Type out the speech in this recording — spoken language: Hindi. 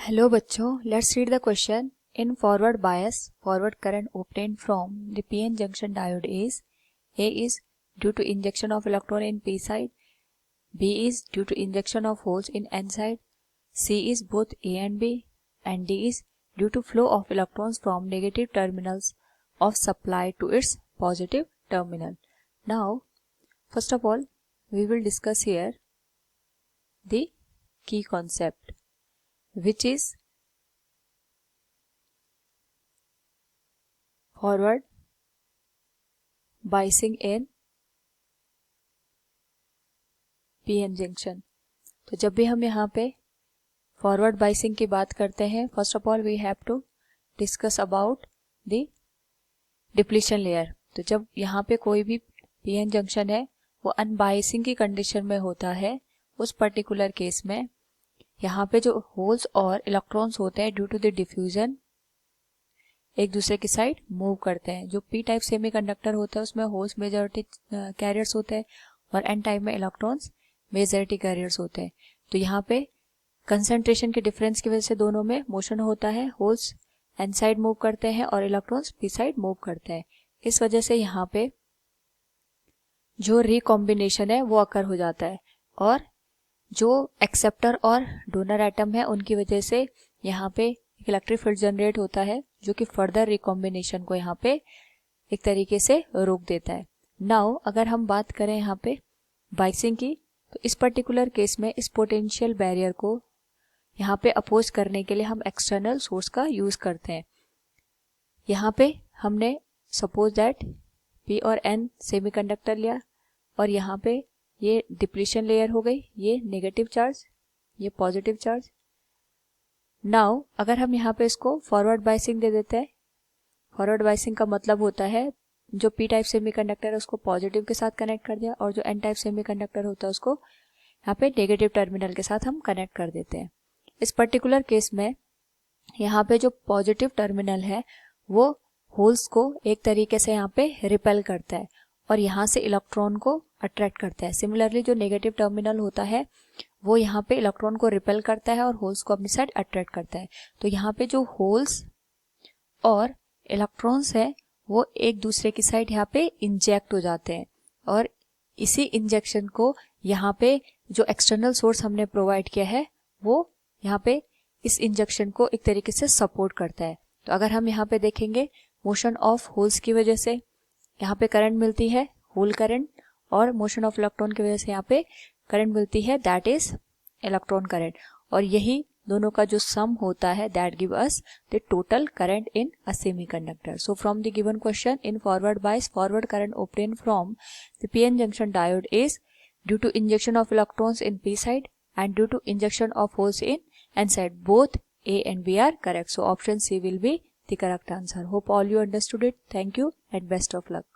हेलो बच्चों, let's read the question. In forward bias, forward current obtained from the PN junction diode is A is due to injection of electron in P side, B is due to injection of holes in N side, C is both A and B, and D is due to flow of electrons from negative terminals of supply to its positive terminal. Now, first of all, we will discuss here the key concept, which is forward biasing in PN junction. तो जब भी हम यहाँ पे फॉरवर्ड बाइसिंग की बात करते हैं, first of all we have to discuss about the depletion layer. तो जब यहाँ पे कोई भी PN जंक्शन है वो अनबाइसिंग की कंडीशन में होता है, उस पर्टिकुलर केस में यहाँ पे जो होल्स और इलेक्ट्रॉन्स होते हैं ड्यू टू द डिफ्यूजन एक दूसरे की साइड मूव करते हैं. जो पी टाइप सेमीकंडक्टर होता है उसमें होल्स मेजॉरिटी कैरियर्स होते हैं और एन टाइप में इलेक्ट्रॉन्स मेजॉरिटी कैरियर्स होते हैं. तो यहाँ पे कंसंट्रेशन के डिफरेंस की वजह से दोनों में मोशन होता है. होल्स एन साइड मूव करते हैं और इलेक्ट्रॉन्स पी साइड मूव करते हैं. इस वजह से यहाँ पे जो रिकॉम्बिनेशन है वो अकर हो जाता है और जो एक्सेप्टर और डोनर एटम है उनकी वजह से यहाँ पे इलेक्ट्रिक फील्ड जनरेट होता है जो कि फर्दर रिकॉम्बिनेशन को यहाँ पे एक तरीके से रोक देता है. नाउ अगर हम बात करें यहाँ पे बाइसिंग की, तो इस पर्टिकुलर केस में इस पोटेंशियल बैरियर को यहाँ पे अपोज करने के लिए हम एक्सटर्नल सोर्स का यूज करते हैं. यहाँ पे हमने सपोज दैट पी और एन सेमीकंडक्टर लिया और यहाँ पे ये डिप्लीशन लेयर हो गई, ये नेगेटिव चार्ज, ये पॉजिटिव चार्ज. नाउ अगर हम यहाँ पे इसको फॉरवर्ड बाइसिंग दे देते हैं, फॉरवर्ड बाइसिंग का मतलब होता है जो पी टाइप सेमीकंडक्टर है उसको पॉजिटिव के साथ कनेक्ट कर दिया और जो एन टाइप सेमीकंडक्टर होता है उसको यहाँ पे नेगेटिव टर्मिनल के साथ हम कनेक्ट कर देते हैं. इस पर्टिकुलर केस में यहाँ पे जो पॉजिटिव टर्मिनल है वो होल्स को एक तरीके से यहाँ पे रिपेल करता है और यहाँ से इलेक्ट्रॉन को अट्रैक्ट करता है. सिमिलरली जो नेगेटिव टर्मिनल होता है वो यहाँ पे इलेक्ट्रॉन को रिपेल करता है और होल्स को अपनी साइड अट्रैक्ट करता है. तो यहाँ पे जो होल्स और इलेक्ट्रॉन्स है वो एक दूसरे की साइड यहाँ पे इंजेक्ट हो जाते हैं और इसी इंजेक्शन को यहाँ पे जो एक्सटर्नल सोर्स हमने प्रोवाइड किया है वो यहाँ पे इस इंजेक्शन को एक तरीके से सपोर्ट करता है. तो अगर हम यहाँ पे देखेंगे मोशन ऑफ होल्स की वजह से यहाँ पे करंट मिलती है, होल करंट, और मोशन ऑफ इलेक्ट्रॉन की वजह से यहाँ पे करंट मिलती है, दैट इज इलेक्ट्रॉन करंट. और यही दोनों का जो सम होता है that give us the total current in a semiconductor. So from the given question, in forward bias forward current obtained from the PN junction diode is due to injection of electrons in P side and due to injection of holes in N side. Both A and B are correct. So option C will be the correct answer. Hope all you understood it. Thank you and best of luck.